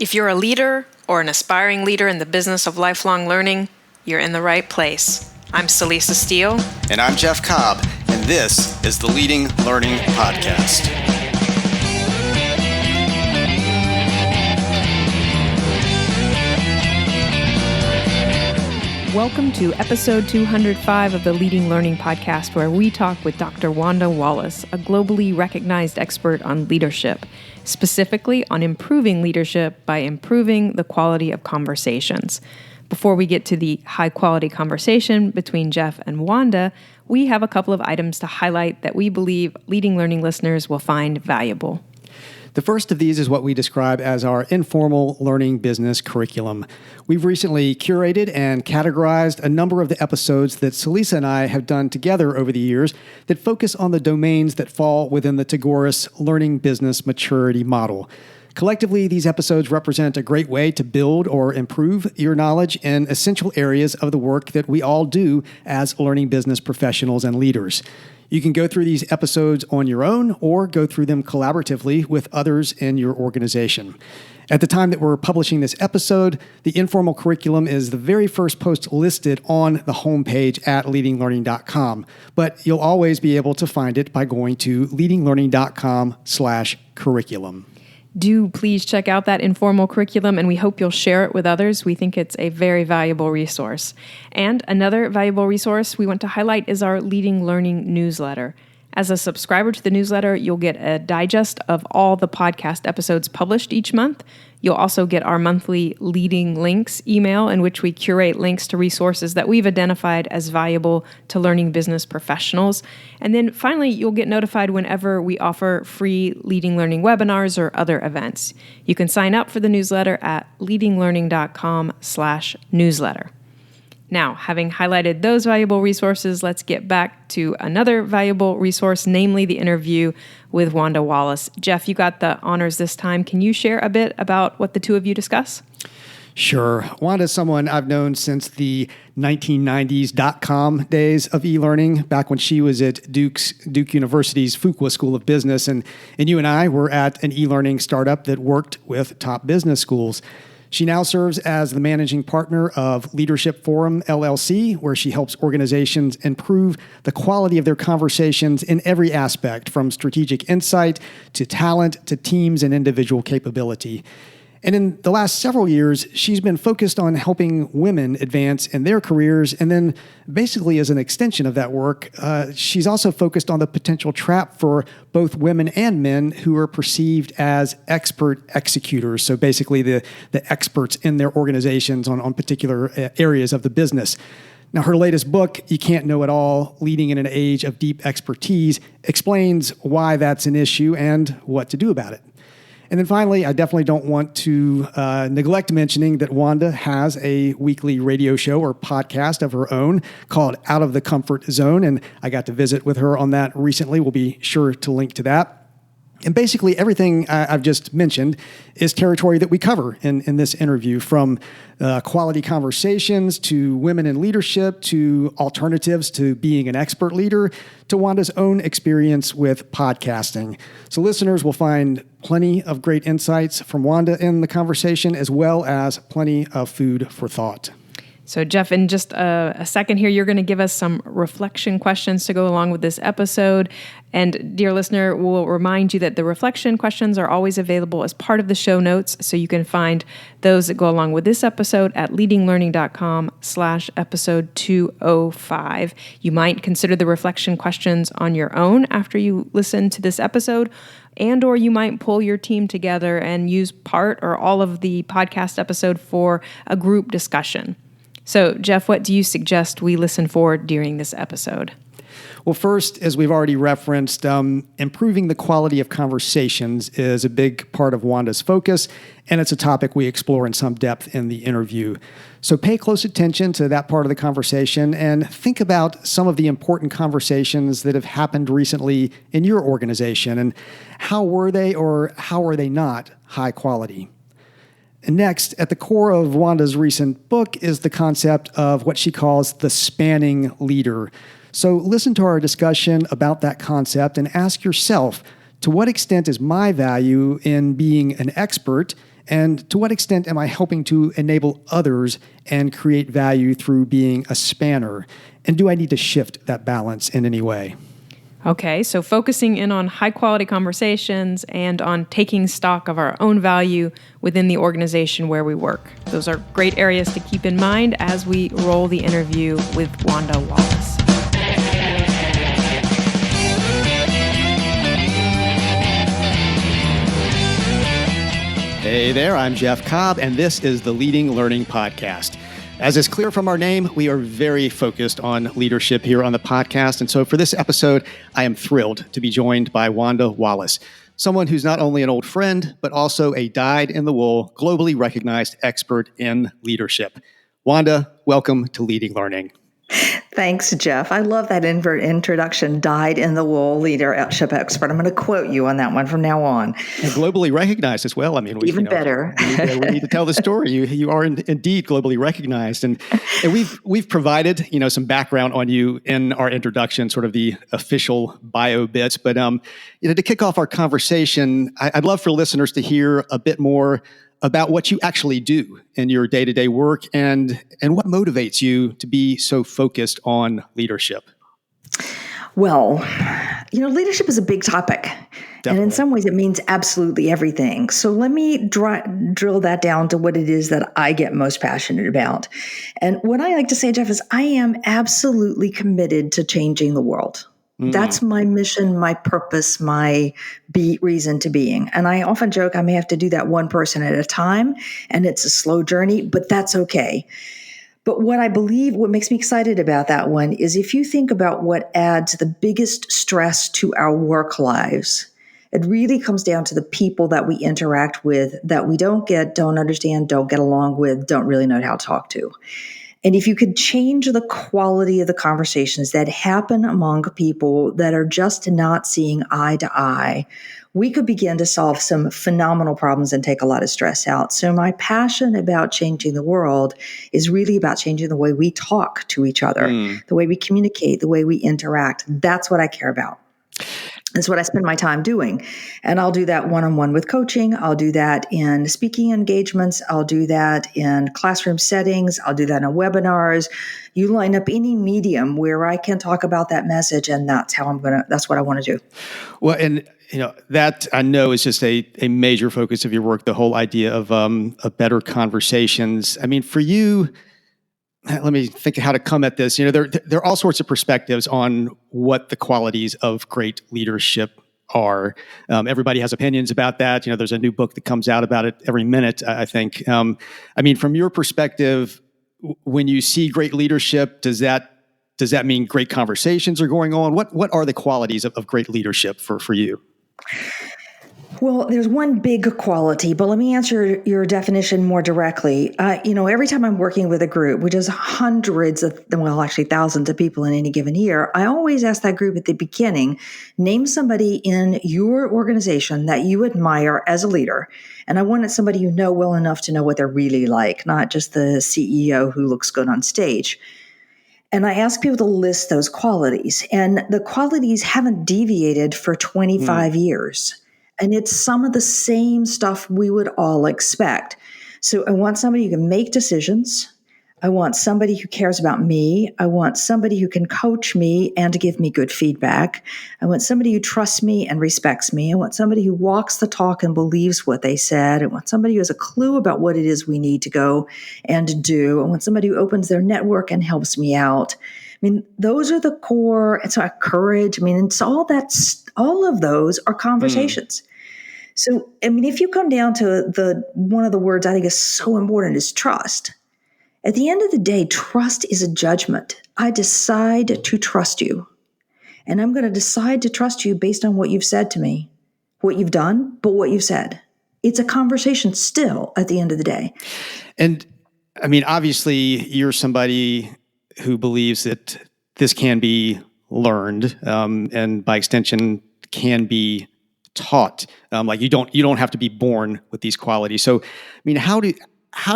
If you're a leader or an aspiring leader in the business of lifelong learning, you're in the right place. I'm Celisa Steele. And I'm Jeff Cobb, and this is the Leading Learning Podcast. Welcome to episode 205 of the Leading Learning Podcast, where we talk with Dr. Wanda Wallace, a globally recognized expert on leadership, specifically on improving leadership by improving the quality of conversations. Before we get to the high-quality conversation between Jeff and Wanda, we have a couple of items to highlight that we believe Leading Learning listeners will find valuable. The first of these is what we describe as our informal learning business curriculum. We've recently curated and categorized a number of the episodes that Celisa and I have done together over the years that focus on the domains that fall within the Tagoras learning business maturity model. Collectively, these episodes represent a great way to build or improve your knowledge in essential areas of the work that we all do as learning business professionals and leaders. You can go through these episodes on your own or go through them collaboratively with others in your organization. At the time that we're publishing this episode, the informal curriculum is the very first post listed on the homepage at leadinglearning.com, but you'll always be able to find it by going to leadinglearning.com/curriculum. Do please check out that informal curriculum, and we hope you'll share it with others. We think it's a very valuable resource. And another valuable resource we want to highlight is our Leading Learning newsletter. As a subscriber to the newsletter, you'll get a digest of all the podcast episodes published each month. You'll also get our monthly Leading Links email, in which we curate links to resources that we've identified as valuable to learning business professionals. And then finally, you'll get notified whenever we offer free Leading Learning webinars or other events. You can sign up for the newsletter at leadinglearning.com/newsletter. Now, having highlighted those valuable resources, let's get back to another valuable resource, namely the interview with Wanda Wallace. Jeff, you got the honors this time. Can you share a bit about what the two of you discuss? Sure. Wanda's someone I've known since the 1990s .com days of e-learning, back when she was at Duke University's Fuqua School of Business, and you and I were at an e-learning startup that worked with top business schools. She now serves as the managing partner of Leadership Forum, LLC, where she helps organizations improve the quality of their conversations in every aspect, from strategic insight to talent to teams and individual capability. And in the last several years, she's been focused on helping women advance in their careers. And then basically as an extension of that work, she's also focused on the potential trap for both women and men who are perceived as expert executors. So basically the experts in their organizations on particular areas of the business. Now, her latest book, You Can't Know It All, Leading in an Age of Deep Expertise, explains why that's an issue and what to do about it. And then finally, I definitely don't want to neglect mentioning that Wanda has a weekly radio show or podcast of her own called Out of the Comfort Zone, and I got to visit with her on that recently. We'll be sure to link to that. And basically everything I've just mentioned is territory that we cover in this interview, from quality conversations to women in leadership to alternatives to being an expert leader to Wanda's own experience with podcasting. So listeners will find plenty of great insights from Wanda in the conversation, as well as plenty of food for thought. So Jeff, in just a second here, you're going to give us some reflection questions to go along with this episode. And dear listener, we'll remind you that the reflection questions are always available as part of the show notes. So you can find those that go along with this episode at leadinglearning.com/episode 205. You might consider the reflection questions on your own after you listen to this episode, and or you might pull your team together and use part or all of the podcast episode for a group discussion. So, Jeff, what do you suggest we listen for during this episode? Well, first, as we've already referenced, improving the quality of conversations is a big part of Wanda's focus, and it's a topic we explore in some depth in the interview. So pay close attention to that part of the conversation and think about some of the important conversations that have happened recently in your organization, and how were they or how are they not high quality? And next, at the core of Wanda's recent book is the concept of what she calls the spanning leader. So listen to our discussion about that concept and ask yourself, to what extent is my value in being an expert And to what extent am I helping to enable others and create value through being a spanner? And do I need to shift that balance in any way? Okay, so focusing in on high quality conversations and on taking stock of our own value within the organization where we work. Those are great areas to keep in mind as we roll the interview with Wanda Wallace. Hey there, I'm Jeff Cobb, and this is the Leading Learning Podcast. As is clear from our name, we are very focused on leadership here on the podcast. And so for this episode, I am thrilled to be joined by Wanda Wallace, someone who's not only an old friend, but also a dyed-in-the-wool, globally recognized expert in leadership. Wanda, welcome to Leading Learning. Thanks, Jeff. I love that introduction, dyed-in-the-wool leadership expert. I'm going to quote you on that one from now on. And globally recognized as well. I mean, even better. we need to tell the story. You are indeed globally recognized, and we've provided some background on you in our introduction, sort of the official bio bits. But to kick off our conversation, I'd love for listeners to hear a bit more about what you actually do in your day-to-day work and what motivates you to be so focused on leadership. Well, leadership is a big topic. Definitely. And in some ways it means absolutely everything. So let me drill that down to what it is that I get most passionate about. And what I like to say, Jeff, is I am absolutely committed to changing the world. That's my mission, my purpose, my reason to being. And I often joke I may have to do that one person at a time, and it's a slow journey, but that's okay. But what makes me excited about that one is if you think about what adds the biggest stress to our work lives, it really comes down to the people that we interact with that we don't understand, don't get along with, don't really know how to talk to. And if you could change the quality of the conversations that happen among people that are just not seeing eye to eye, we could begin to solve some phenomenal problems and take a lot of stress out. So my passion about changing the world is really about changing the way we talk to each other, the way we communicate, the way we interact. That's what I care about. That's what I spend my time doing. And I'll do that one-on-one with coaching. I'll do that in speaking engagements. I'll do that in classroom settings. I'll do that in webinars. You line up any medium where I can talk about that message, and that's what I want to do. Well, and that I know is just a major focus of your work, the whole idea of better conversations. I mean, for you, let me think how to come at this. There are all sorts of perspectives on what the qualities of great leadership are. Everybody has opinions about that. There's a new book that comes out about it every minute, I think. From your perspective, when you see great leadership, does that mean great conversations are going on? What are the qualities of great leadership for you? Well, there's one big quality, but let me answer your definition more directly. Every time I'm working with a group, which is actually thousands of people in any given year, I always ask that group at the beginning, name somebody in your organization that you admire as a leader. And I wanted somebody you know well enough to know what they're really like, not just the CEO who looks good on stage. And I ask people to list those qualities. And the qualities haven't deviated for 25 years. And it's some of the same stuff we would all expect. So I want somebody who can make decisions. I want somebody who cares about me. I want somebody who can coach me and to give me good feedback. I want somebody who trusts me and respects me. I want somebody who walks the talk and believes what they said. I want somebody who has a clue about what it is we need to go and do. I want somebody who opens their network and helps me out. Those are the core. It's our courage. It's all of those are conversations. So, if you come down to one of the words I think is so important is trust. At the end of the day, trust is a judgment. I decide to trust you. And I'm going to decide to trust you based on what you've said to me, what you've done, but what you've said. It's a conversation still at the end of the day. And obviously you're somebody who believes that this can be learned, and by extension can be taught. You don't have to be born with these qualities. So, how do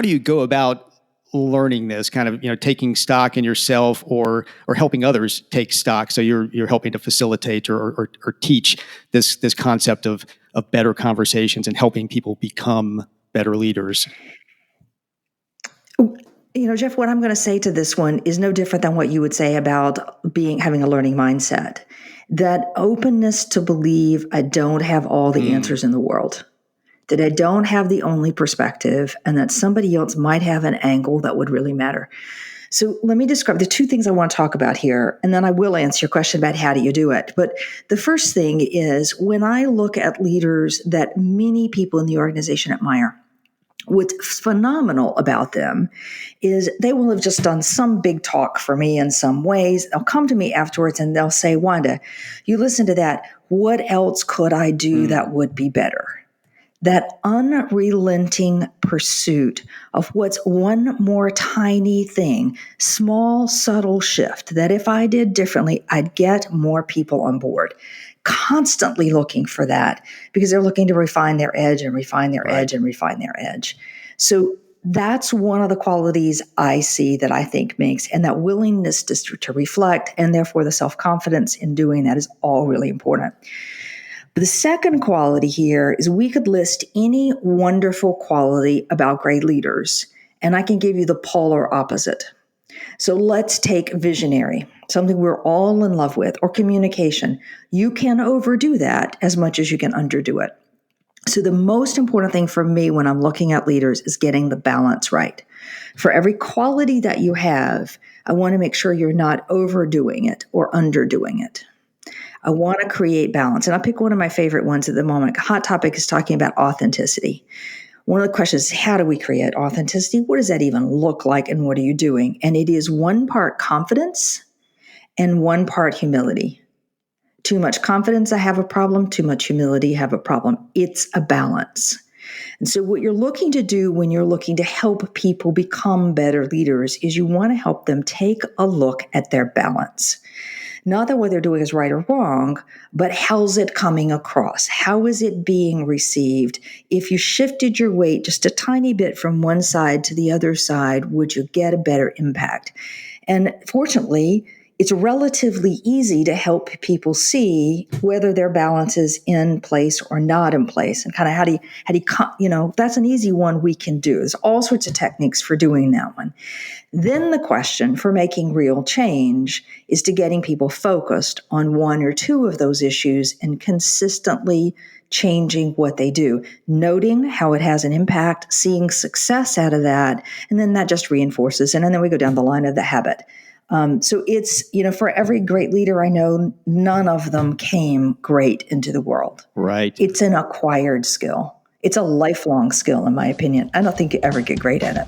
you go about learning this, kind of, taking stock in yourself or helping others take stock? So you're helping to facilitate or teach this concept of better conversations and helping people become better leaders? Jeff, what I'm going to say to this one is no different than what you would say about having a learning mindset. That openness to believe I don't have all the answers in the world, that I don't have the only perspective, and that somebody else might have an angle that would really matter. So let me describe the two things I want to talk about here, and then I will answer your question about how do you do it. But the first thing is when I look at leaders that many people in the organization admire, what's phenomenal about them is they will have just done some big talk for me in some ways. They'll come to me afterwards and they'll say, Wanda, you listen to that. What else could I do that would be better? That unrelenting pursuit of what's one more tiny thing, small, subtle shift that if I did differently, I'd get more people on board. Constantly looking for that because they're looking to refine their edge and refine their edge and refine their edge. So that's one of the qualities I see that I think makes, and that willingness to reflect, and therefore the self-confidence in doing that is all really important. But the second quality here is we could list any wonderful quality about great leaders, and I can give you the polar opposite. So let's take visionary, something we're all in love with, or communication. You can overdo that as much as you can underdo it. So the most important thing for me when I'm looking at leaders is getting the balance right. For every quality that you have, I want to make sure you're not overdoing it or underdoing it. I want to create balance. And I'll pick one of my favorite ones at the moment. Hot topic is talking about authenticity. One of the questions is, how do we create authenticity? What does that even look like and what are you doing? And it is one part confidence and one part humility. Too much confidence, I have a problem. Too much humility, I have a problem. It's a balance. And so what you're looking to do when you're looking to help people become better leaders is you want to help them take a look at their balance. Not that what they're doing is right or wrong, but how's it coming across? How is it being received? If you shifted your weight just a tiny bit from one side to the other side, would you get a better impact? And fortunately, it's relatively easy to help people see whether their balance is in place or not in place, and kind of how do you, that's an easy one we can do. There's all sorts of techniques for doing that one. Then the question for making real change is to getting people focused on one or two of those issues and consistently changing what they do, noting how it has an impact, seeing success out of that, and then that just reinforces. And then we go down the line of the habit. So it's, for every great leader I know, none of them came great into the world. Right. It's an acquired skill. It's a lifelong skill, in my opinion. I don't think you ever get great at it.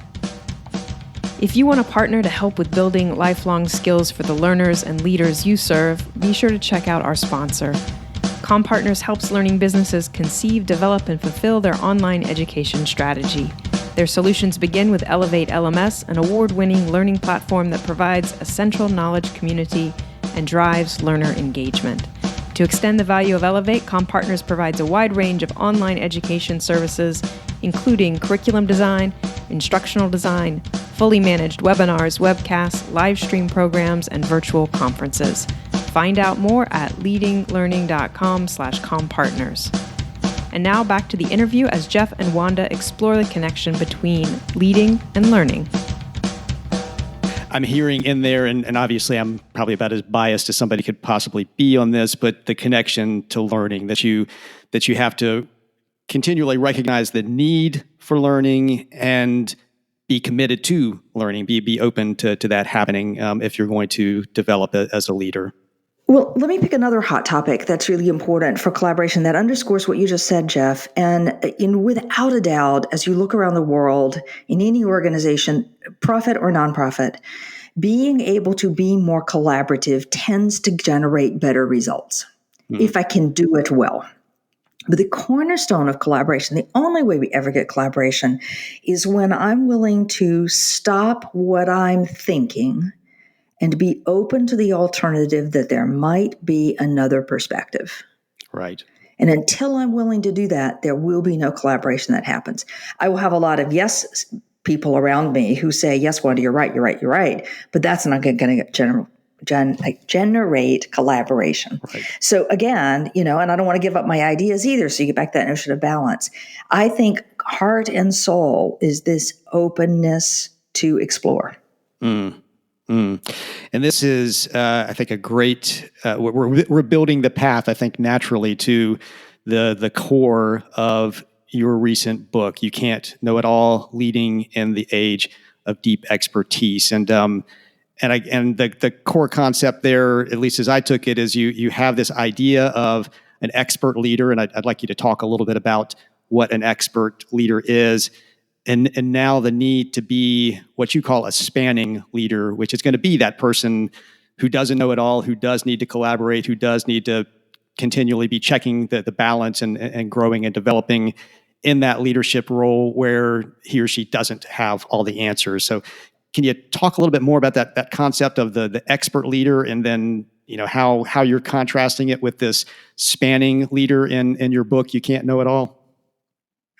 If you want a partner to help with building lifelong skills for the learners and leaders you serve, be sure to check out our sponsor. CommPartners helps learning businesses conceive, develop, and fulfill their online education strategy. Their solutions begin with Elevate LMS, an award-winning learning platform that provides a central knowledge community and drives learner engagement. To extend the value of Elevate, CommPartners provides a wide range of online education services, including curriculum design, instructional design, fully managed webinars, webcasts, live stream programs, and virtual conferences. Find out more at leadinglearning.com/CommPartners. And now back to the interview as Jeff and Wanda explore the connection between leading and learning. I'm hearing in there, and obviously I'm probably about as biased as somebody could possibly be on this, but the connection to learning, that you have to continually recognize the need for learning and be committed to learning, be open to that happening if you're going to develop as a leader. Well, let me pick another hot topic that's really important for collaboration that underscores what you just said, Jeff. And without a doubt, as you look around the world, in any organization, profit or nonprofit, being able to be more collaborative tends to generate better results if I can do it well. But the cornerstone of collaboration, the only way we ever get collaboration, is when I'm willing to stop what I'm thinking and be open to the alternative that there might be another perspective. Right. And until I'm willing to do that, there will be no collaboration that happens. I will have a lot of yes people around me who say, yes, Wanda, you're right. But that's not going to generate collaboration. Right. So again, and I don't want to give up my ideas either. So you get back to that notion of balance. I think heart and soul is this openness to explore. Mm. And this is, I think, a great. We're building the path, I think, naturally to the core of your recent book. You can't know it all, leading in the age of deep expertise, and the core concept there, at least as I took it, is you have this idea of an expert leader, and I'd like you to talk a little bit about what an expert leader is. And now the need to be what you call a spanning leader, which is going to be that person who doesn't know it all, who does need to collaborate, who does need to continually be checking the balance and growing and developing in that leadership role where he or she doesn't have all the answers. So can you talk a little bit more about that concept of the expert leader, and then how you're contrasting it with this spanning leader in your book, You Can't Know It All?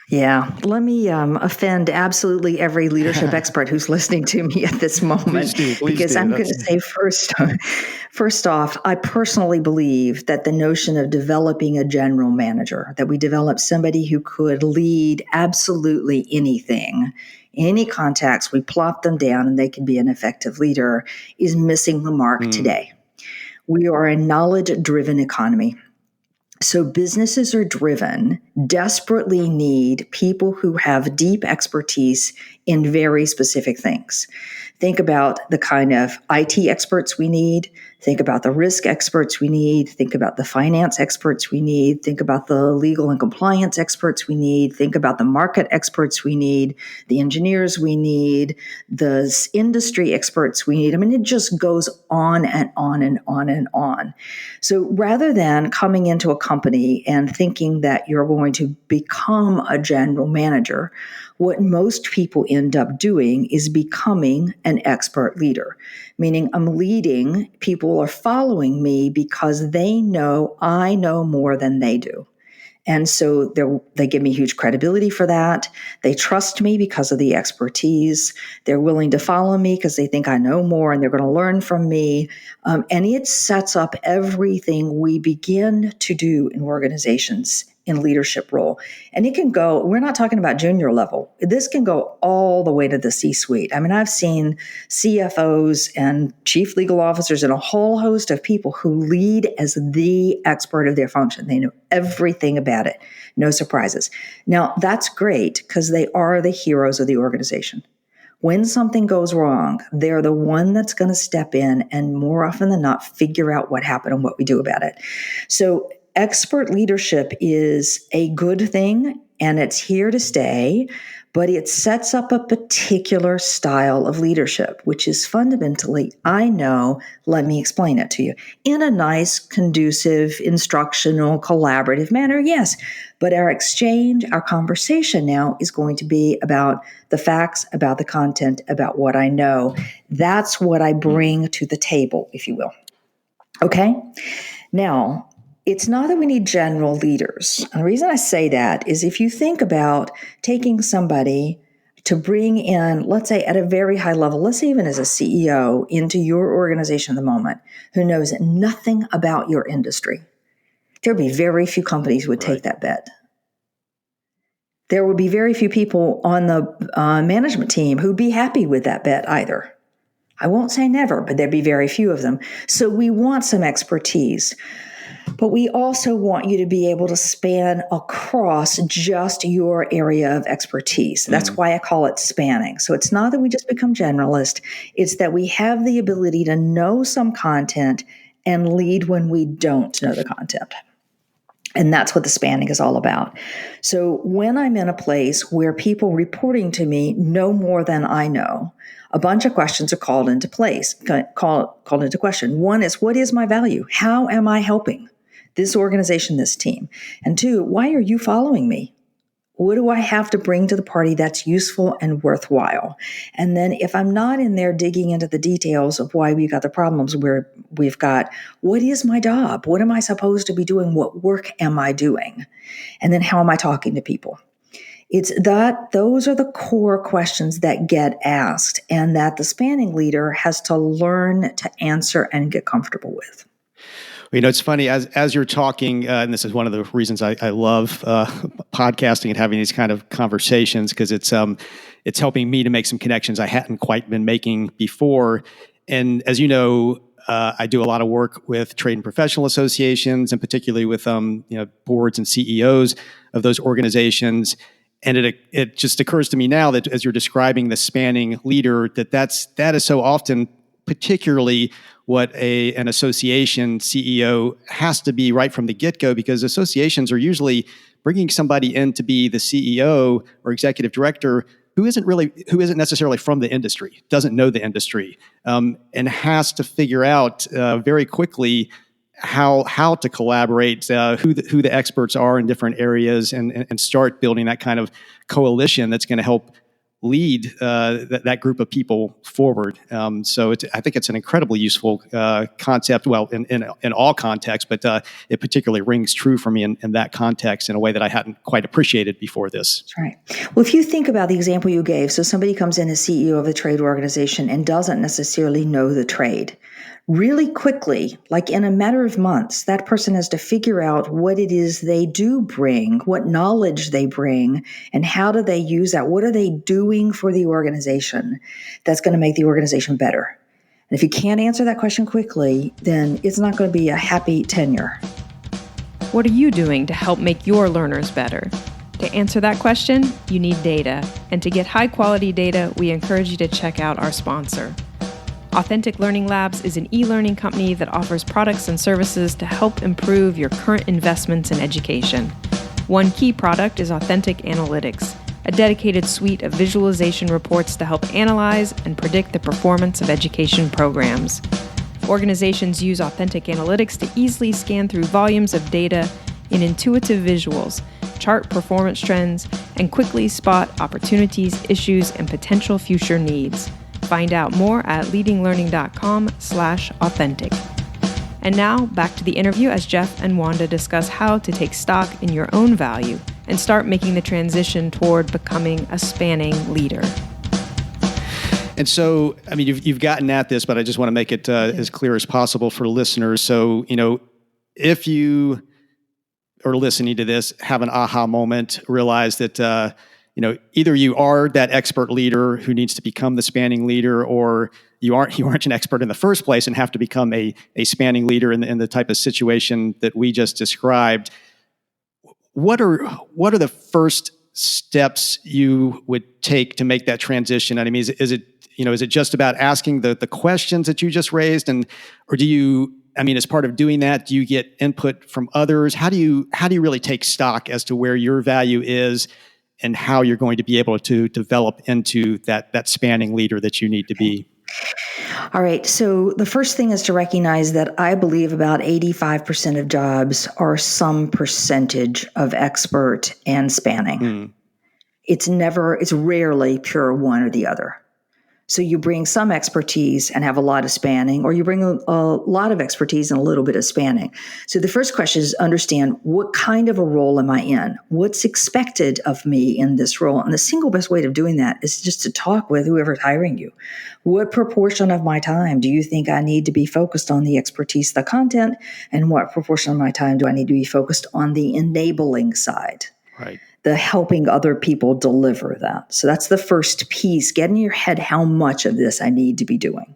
Yeah, let me offend absolutely every leadership expert who's listening to me at this moment. Please because do. I'm going to say first off, I personally believe that the notion of developing a general manager, that we develop somebody who could lead absolutely anything, any context, we plop them down and they can be an effective leader, is missing the mark today. We are a knowledge-driven economy. So businesses are driven, desperately need people who have deep expertise in very specific things. Think about the kind of IT experts we need. Think about the risk experts we need. Think about the finance experts we need. Think about the legal and compliance experts we need. Think about the market experts we need, the engineers we need, the industry experts we need. I mean, it just goes on and on and on and on. So rather than coming into a company and thinking that you're going to become a general manager, what most people end up doing is becoming an expert leader, meaning I'm leading, people are following me because they know I know more than they do. And so they give me huge credibility for that. They trust me because of the expertise. They're willing to follow me because they think I know more and they're going to learn from me. And it sets up everything we begin to do in organizations in leadership role. And it can go, we're not talking about junior level. This can go all the way to the C-suite. I mean, I've seen CFOs and chief legal officers and a whole host of people who lead as the expert of their function. They know everything about it. No surprises. Now, that's great because they are the heroes of the organization. When something goes wrong, they're the one that's going to step in and more often than not figure out what happened and what we do about it. So expert leadership is a good thing and it's here to stay, but it sets up a particular style of leadership, which is fundamentally, I know, let me explain it to you, in a nice, conducive, instructional, collaborative manner, yes. But our exchange, our conversation now is going to be about the facts, about the content, about what I know. That's what I bring to the table, if you will. Okay? Now, it's not that we need general leaders. And the reason I say that is if you think about taking somebody to bring in, let's say at a very high level, let's say even as a CEO into your organization at the moment, who knows nothing about your industry, there'd be very few companies who would take that bet. There would be very few people on the management team who'd be happy with that bet either. I won't say never, but there'd be very few of them. So we want some expertise. But we also want you to be able to span across just your area of expertise. That's why I call it spanning. So it's not that we just become generalist. It's that we have the ability to know some content and lead when we don't know the content. And that's what the spanning is all about. So when I'm in a place where people reporting to me know more than I know, a bunch of questions are called into question. One is, what is my value? How am I helping this organization, this team? And two, why are you following me? What do I have to bring to the party that's useful and worthwhile? And then if I'm not in there digging into the details of why we've got the problems where we've got, what is my job? What am I supposed to be doing? What work am I doing? And then how am I talking to people? It's that those are the core questions that get asked and that the spanning leader has to learn to answer and get comfortable with. It's funny as you're talking, and this is one of the reasons I love podcasting and having these kind of conversations, because it's helping me to make some connections I hadn't quite been making before. And as you know, I do a lot of work with trade and professional associations, and particularly with boards and CEOs of those organizations. And it just occurs to me now that as you're describing the spanning leader, that is so often particularly what an association CEO has to be right from the get-go, because associations are usually bringing somebody in to be the CEO or executive director who isn't necessarily from the industry, doesn't know the industry, and has to figure out very quickly how to collaborate, who the experts are in different areas, and start building that kind of coalition that's going to help lead that group of people forward. So I think it's an incredibly useful concept, well, in all contexts, but it particularly rings true for me in that context in a way that I hadn't quite appreciated before this. That's right. Well, if you think about the example you gave, so somebody comes in as CEO of a trade organization and doesn't necessarily know the trade. Really quickly, like in a matter of months, that person has to figure out what it is they do bring, what knowledge they bring, and how do they use that? What are they doing for the organization that's going to make the organization better? And if you can't answer that question quickly, then it's not going to be a happy tenure. What are you doing to help make your learners better? To answer that question, you need data. And to get high-quality data, we encourage you to check out our sponsor. Authentic Learning Labs is an e-learning company that offers products and services to help improve your current investments in education. One key product is Authentic Analytics, a dedicated suite of visualization reports to help analyze and predict the performance of education programs. Organizations use Authentic Analytics to easily scan through volumes of data in intuitive visuals, chart performance trends, and quickly spot opportunities, issues, and potential future needs. Find out more at leadinglearning.com/authentic. And now, back to the interview as Jeff and Wanda discuss how to take stock in your own value and start making the transition toward becoming a spanning leader. And so, I mean, you've gotten at this, but I just want to make it as clear as possible for listeners. So, if you are listening to this, have an aha moment, realize that either you are that expert leader who needs to become the spanning leader, or you aren't an expert in the first place and have to become a spanning leader in the type of situation that we just described. What are the first steps you would take to make that transition? I mean, is it just about asking the questions that you just raised, or do you? I mean, as part of doing that, do you get input from others? How do you really take stock as to where your value is and how you're going to be able to develop into that spanning leader that you need to be? All right. So the first thing is to recognize that I believe about 85% of jobs are some percentage of expert and spanning. It's rarely pure one or the other. So you bring some expertise and have a lot of spanning, or you bring a lot of expertise and a little bit of spanning. So the first question is understand, what kind of a role am I in? What's expected of me in this role? And the single best way of doing that is just to talk with whoever's hiring you. What proportion of my time do you think I need to be focused on the expertise, the content? And what proportion of my time do I need to be focused on the enabling side? Right. The helping other people deliver that. So that's the first piece. Get in your head how much of this I need to be doing.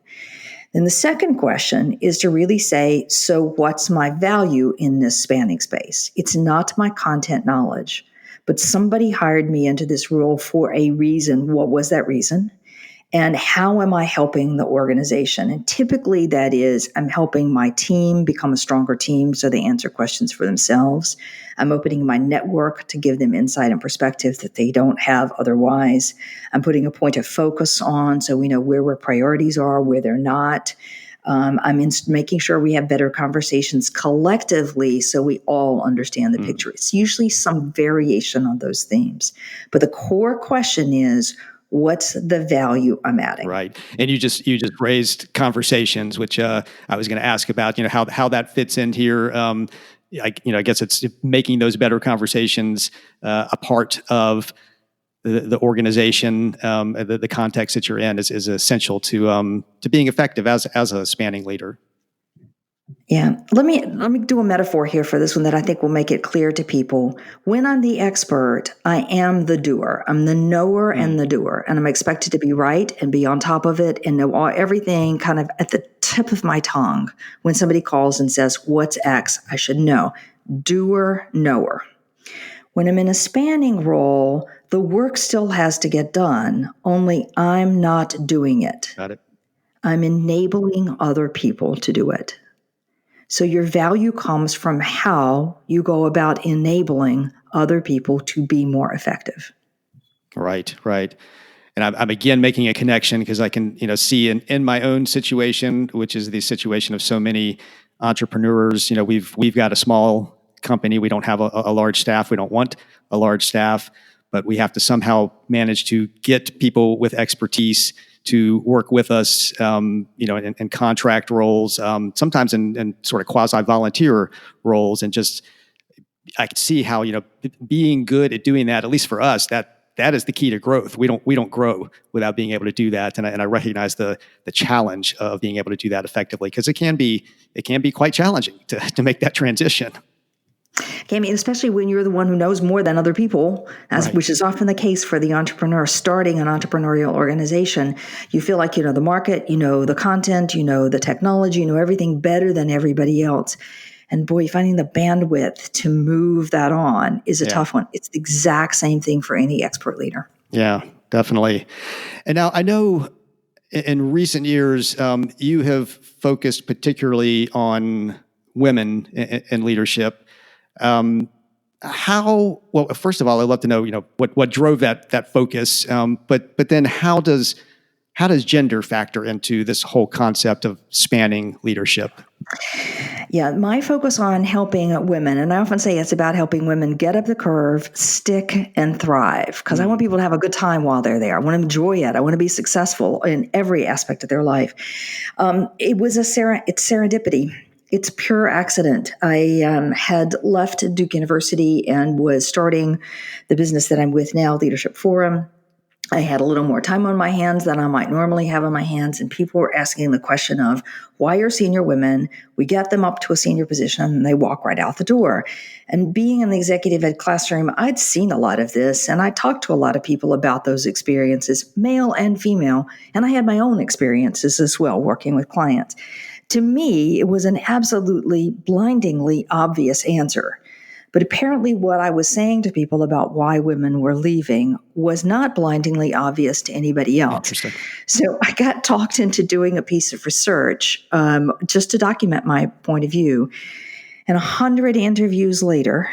Then the second question is to really say, so what's my value in this spanning space? It's not my content knowledge, but somebody hired me into this role for a reason. What was that reason? And how am I helping the organization? And typically that is, I'm helping my team become a stronger team so they answer questions for themselves. I'm opening my network to give them insight and perspective that they don't have otherwise. I'm putting a point of focus on so we know where priorities are, where they're not. I'm making sure we have better conversations collectively so we all understand the picture. It's usually some variation on those themes. But the core question is, what's the value I'm adding? Right. And you just raised conversations, which I was going to ask about, how that fits in here. I guess it's making those better conversations a part of the organization, the context that you're in is essential to being effective as a spanning leader. Yeah. Let me do a metaphor here for this one that I think will make it clear to people. When I'm the expert, I am the doer. I'm the knower and the doer, and I'm expected to be right and be on top of it and know everything kind of at the tip of my tongue. When somebody calls and says, "What's X?" I should know. Doer, knower. When I'm in a spanning role, the work still has to get done, only I'm not doing it. Got it. I'm enabling other people to do it. So your value comes from how you go about enabling other people to be more effective. Right. And I'm again making a connection because I can, see in my own situation, which is the situation of so many entrepreneurs. We've got a small company. We don't have a large staff. We don't want a large staff, but we have to somehow manage to get people with expertise to work with us, in contract roles, sometimes in sort of quasi-volunteer roles. And just, I can see how, being good at doing that, at least for us, that is the key to growth. We don't grow without being able to do that. And I recognize the challenge of being able to do that effectively, because it can be quite challenging to make that transition. Especially when you're the one who knows more than other people, which is often the case for the entrepreneur starting an entrepreneurial organization. You feel like you know the market, you know the content, you know the technology, you know everything better than everybody else. And boy, finding the bandwidth to move that on is a tough one. It's the exact same thing for any expert leader. Yeah, definitely. And now I know in recent years, you have focused particularly on women in leadership. First of all, I'd love to know, what drove that focus. But then how does gender factor into this whole concept of spanning leadership? Yeah, my focus on helping women, and I often say it's about helping women get up the curve, stick, and thrive, because I want people to have a good time while they're there. I want to enjoy it. I want to be successful in every aspect of their life. It's serendipity. It's pure accident. I had left Duke University and was starting the business that I'm with now, Leadership Forum. I had a little more time on my hands than I might normally have on my hands, and people were asking the question of, why are senior women, we get them up to a senior position and they walk right out the door. And being in the executive ed classroom, I'd seen a lot of this, and I talked to a lot of people about those experiences, male and female, and I had my own experiences as well working with clients. To me, it was an absolutely blindingly obvious answer. But apparently what I was saying to people about why women were leaving was not blindingly obvious to anybody else. Interesting. So I got talked into doing a piece of research just to document my point of view. And 100 interviews later,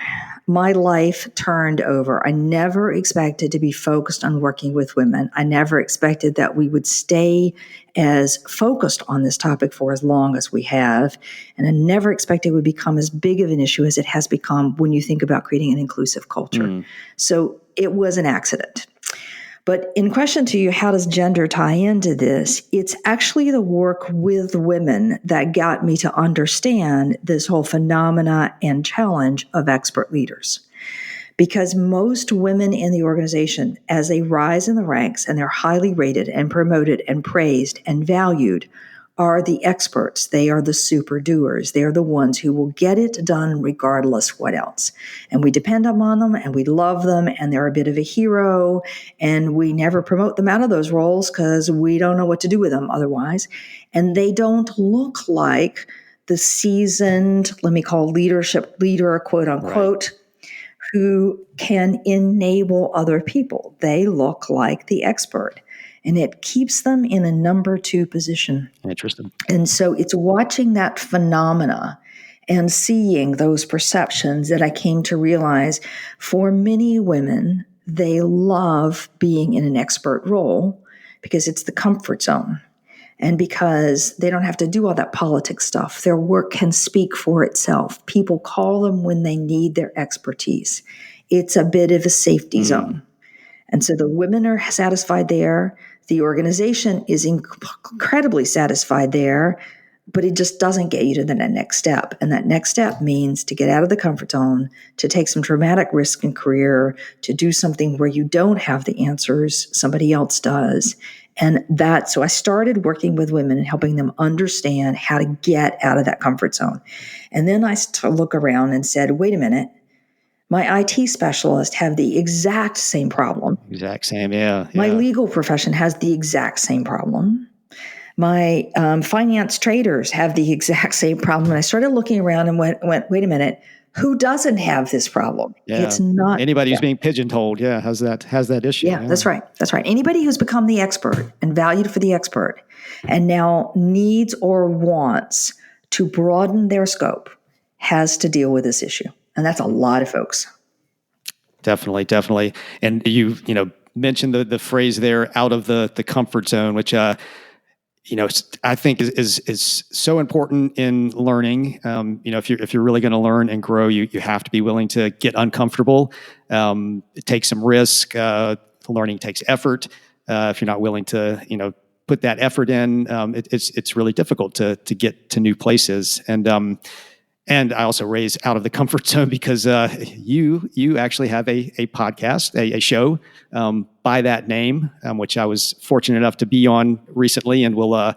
my life turned over. I never expected to be focused on working with women. I never expected that we would stay as focused on this topic for as long as we have. And I never expected it would become as big of an issue as it has become when you think about creating an inclusive culture. So it was an accident. But in question to you, how does gender tie into this? It's actually the work with women that got me to understand this whole phenomena and challenge of expert leaders. Because most women in the organization, as they rise in the ranks and they're highly rated and promoted and praised and valued, are the experts. They are the super doers. They are the ones who will get it done regardless what else. And we depend upon them and we love them and they're a bit of a hero, and we never promote them out of those roles because we don't know what to do with them otherwise. And they don't look like the seasoned, let me call leadership leader, quote unquote, who can enable other people. They look like the expert. And it keeps them in a number 2 position. Interesting. And so it's watching that phenomena and seeing those perceptions that I came to realize for many women, they love being in an expert role because it's the comfort zone. And because they don't have to do all that politics stuff, their work can speak for itself. People call them when they need their expertise. It's a bit of a safety zone. And so the women are satisfied there. The organization is incredibly satisfied there. but it just doesn't get you to the next step. And that next step means to get out of the comfort zone, to take some dramatic risk in career, to do something where you don't have the answers, somebody else does. And so I started working with women and helping them understand how to get out of that comfort zone. And then I look around and said, wait a minute, my IT specialists have the exact same problem. Exact same, yeah. My legal profession has the exact same problem. My finance traders have the exact same problem. And I started looking around and went, wait a minute, who doesn't have this problem? Yeah. It's not anybody who's being pigeonholed. Yeah, has that issue. Yeah, that's right. That's right. Anybody who's become the expert and valued for the expert and now needs or wants to broaden their scope has to deal with this issue. And that's a lot of folks. Definitely. And you mentioned the phrase there, out of the comfort zone, which I think is so important in learning. If you're really going to learn and grow, you have to be willing to get uncomfortable. It takes some risk. Learning takes effort. If you're not willing to, put that effort in, it's really difficult to get to new places. And I also raise out of the comfort zone because you actually have a podcast, a show by that name, which I was fortunate enough to be on recently, and we'll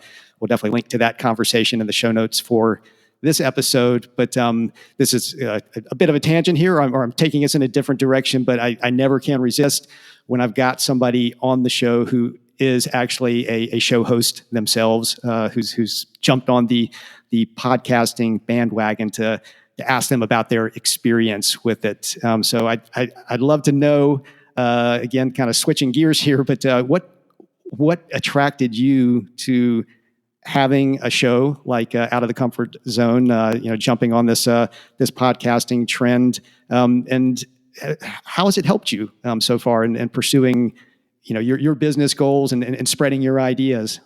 definitely link to that conversation in the show notes for this episode. But this is a bit of a tangent here, or I'm taking us in a different direction. But I never can resist when I've got somebody on the show who is actually a show host themselves, who's jumped on the podcasting bandwagon to ask them about their experience with it. So I'd love to know, again, kind of switching gears here, but what attracted you to having a show like Out of the Comfort Zone, jumping on this podcasting trend, and how has it helped you so far in pursuing your business goals and spreading your ideas?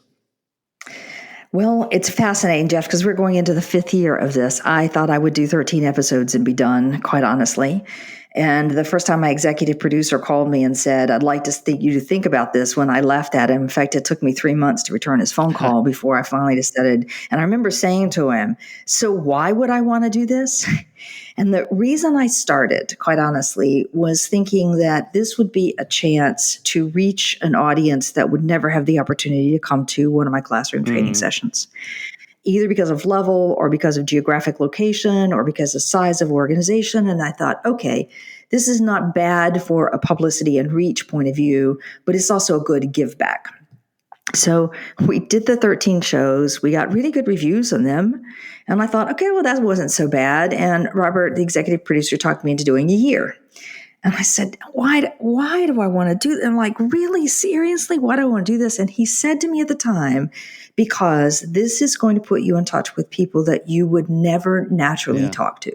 Well, it's fascinating, Jeff, because we're going into the 5th year of this. I thought I would do 13 episodes and be done, quite honestly. And the first time my executive producer called me and said, I'd like you to think about this, when I laughed at him. In fact, it took me 3 months to return his phone call before I finally decided. And I remember saying to him, so why would I want to do this? And the reason I started, quite honestly, was thinking that this would be a chance to reach an audience that would never have the opportunity to come to one of my classroom training sessions, either because of level or because of geographic location or because of size of organization. And I thought, okay, this is not bad for a publicity and reach point of view, but it's also a good give back. So we did the 13 shows. We got really good reviews on them. And I thought, okay, well, that wasn't so bad. And Robert, the executive producer, talked me into doing a year. And I said, why do I want to do this? I'm like, really? Seriously? Why do I want to do this? And he said to me at the time, because this is going to put you in touch with people that you would never naturally talk to.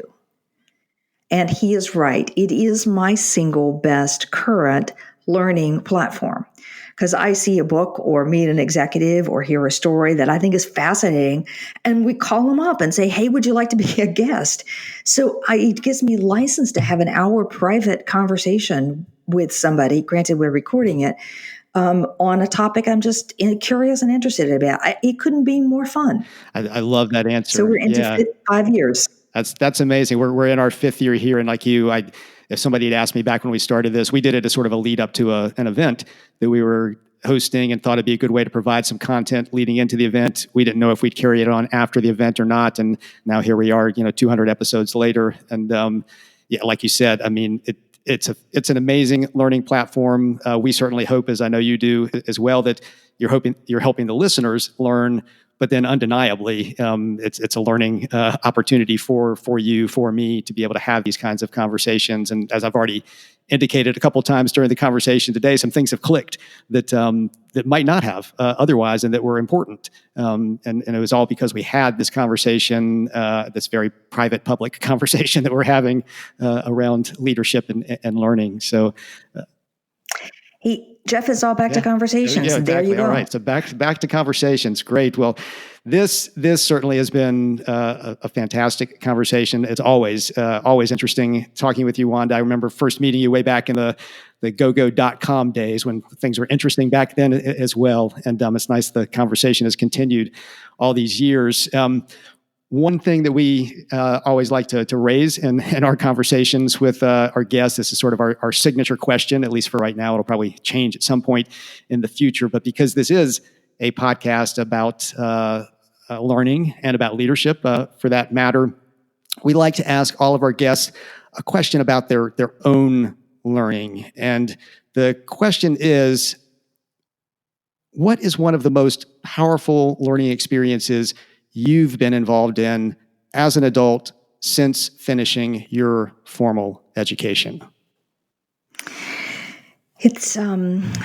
And he is right. It is my single best current learning platform. Because I see a book or meet an executive or hear a story that I think is fascinating, and we call them up and say, hey, would you like to be a guest? So it gives me license to have an hour private conversation with somebody, granted we're recording it, on a topic I'm just curious and interested about. It couldn't be more fun. I love that answer. So we're into 5 years. That's amazing. We're in our 5th year here, and like you, if somebody had asked me back when we started this, we did it as sort of a lead up to an event that we were hosting and thought it'd be a good way to provide some content leading into the event. We didn't know if we'd carry it on after the event or not. And now here we are, 200 episodes later. And like you said, I mean, it's an amazing learning platform. We certainly hope, as I know you do as well, that you're helping the listeners learn. But then undeniably, it's a learning opportunity for you, for me, to be able to have these kinds of conversations. And as I've already indicated a couple of times during the conversation today, some things have clicked that might not have otherwise, and that were important. And it was all because we had this conversation, this very private, public conversation that we're having around leadership and learning. So. Jeff, it's all back to conversations. Yeah, exactly. There you go. All right, so back to conversations. Great. Well, this certainly has been a fantastic conversation. It's always interesting talking with you, Wanda. I remember first meeting you way back in the go-go.com days when things were interesting back then as well. And it's nice the conversation has continued all these years. One thing that we always like to raise in our conversations with our guests, this is sort of our signature question, at least for right now. It'll probably change at some point in the future. But because this is a podcast about learning and about leadership, for that matter, we like to ask all of our guests a question about their own learning. And the question is, what is one of the most powerful learning experiences you've been involved in as an adult since finishing your formal education? It's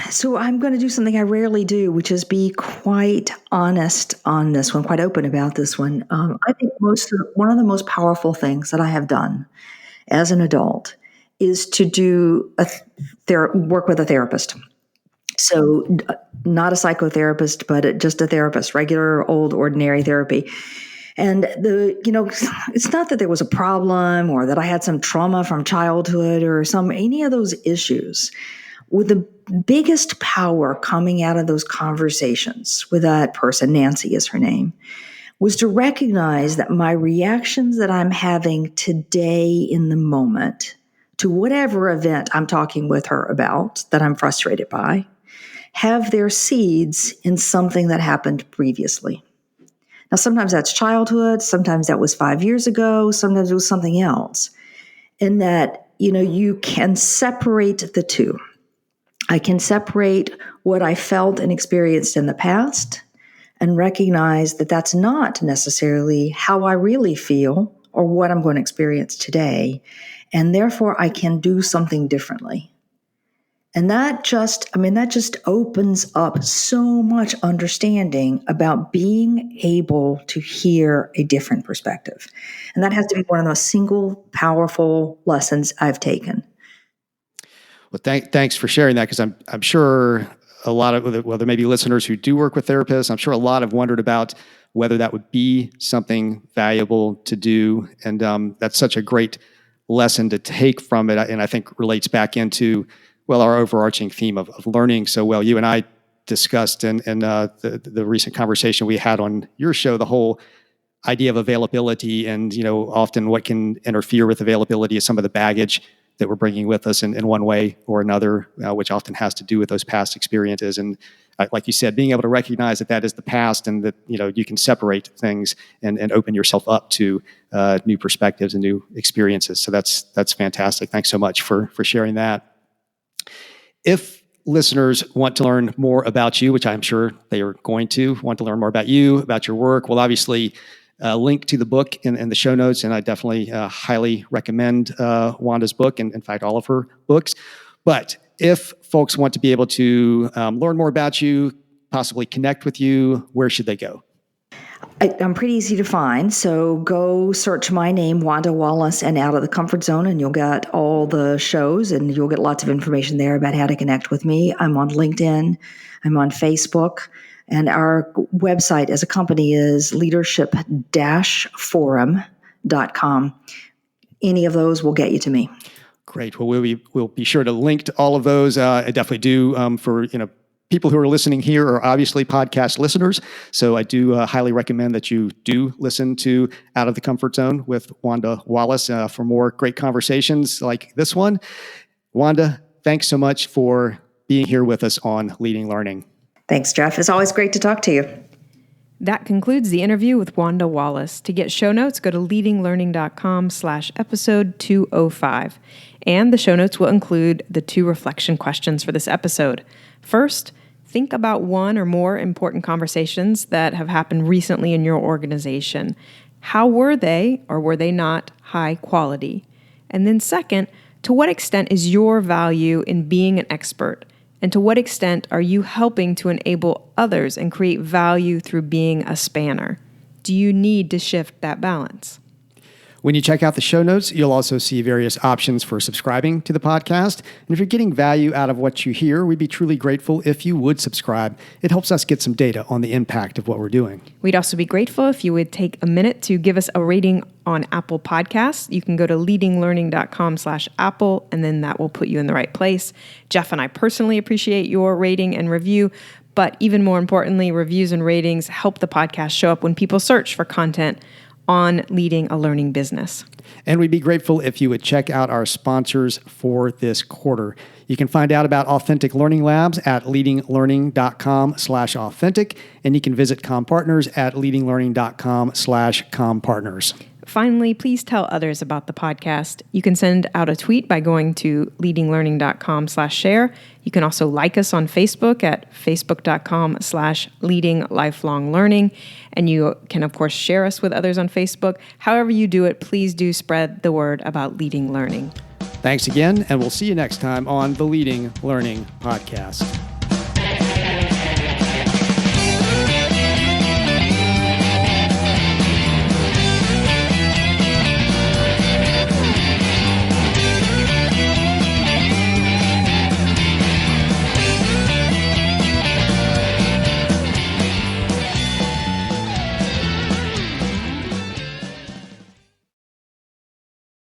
so I'm going to do something I rarely do, which is be quite honest on this one, quite open about this one. I think one of the most powerful things that I have done as an adult is to do work with a therapist. So not a psychotherapist, but just a therapist, regular, old, ordinary therapy. And it's not that there was a problem or that I had some trauma from childhood or any of those issues. With the biggest power coming out of those conversations with that person, Nancy is her name, was to recognize that my reactions that I'm having today in the moment to whatever event I'm talking with her about that I'm frustrated by have their seeds in something that happened previously. Now, sometimes that's childhood, sometimes that was 5 years ago, sometimes it was something else. And that, you can separate the two. I can separate what I felt and experienced in the past and recognize that that's not necessarily how I really feel or what I'm going to experience today. And therefore, I can do something differently. And that just opens up so much understanding about being able to hear a different perspective. And that has to be one of the single powerful lessons I've taken. Well, thanks for sharing that, because I'm sure a lot of, there may be listeners who do work with therapists. I'm sure a lot have wondered about whether that would be something valuable to do. And that's such a great lesson to take from it. And I think relates back into, our overarching theme of learning so well. You and I discussed in the recent conversation we had on your show, the whole idea of availability and, often what can interfere with availability is some of the baggage that we're bringing with us in one way or another, which often has to do with those past experiences. And like you said, being able to recognize that is the past and that, you can separate things and open yourself up to new perspectives and new experiences. So that's fantastic. Thanks so much for sharing that. If listeners want to learn more about you, which I'm sure they are going to want to learn more about you, about your work, we'll obviously link to the book in the show notes, and I definitely highly recommend Wanda's book, and in fact, all of her books. But if folks want to be able to learn more about you, possibly connect with you, where should they go? I'm pretty easy to find. So go search my name, Wanda Wallace, and Out of the Comfort Zone, and you'll get all the shows and you'll get lots of information there about how to connect with me. I'm on LinkedIn. I'm on Facebook. And our website as a company is leadership-forum.com. Any of those will get you to me. Great. Well, we'll be sure to link to all of those. I definitely do for people who are listening here are obviously podcast listeners. So I do highly recommend that you do listen to Out of the Comfort Zone with Wanda Wallace for more great conversations like this one. Wanda, thanks so much for being here with us on Leading Learning. Thanks, Jeff. It's always great to talk to you. That concludes the interview with Wanda Wallace. To get show notes, go to leadinglearning.com/episode 205. And the show notes will include the 2 reflection questions for this episode. First, think about one or more important conversations that have happened recently in your organization. How were they or were they not high quality? And then second, to what extent is your value in being an expert? And to what extent are you helping to enable others and create value through being a spanner? Do you need to shift that balance? When you check out the show notes, you'll also see various options for subscribing to the podcast. And if you're getting value out of what you hear, we'd be truly grateful if you would subscribe. It helps us get some data on the impact of what we're doing. We'd also be grateful if you would take a minute to give us a rating on Apple Podcasts. You can go to leadinglearning.com/Apple, and then that will put you in the right place. Jeff and I personally appreciate your rating and review, but even more importantly, reviews and ratings help the podcast show up when people search for content on leading a learning business. And we'd be grateful if you would check out our sponsors for this quarter. You can find out about Authentic Learning Labs at leadinglearning.com/authentic, and you can visit CommPartners at leadinglearning.com/CommPartners. Finally, please tell others about the podcast. You can send out a tweet by going to leadinglearning.com/share. You can also like us on Facebook at facebook.com/leadinglifelonglearning. And you can, of course, share us with others on Facebook. However you do it, please do spread the word about leading learning. Thanks again, and we'll see you next time on the Leading Learning Podcast.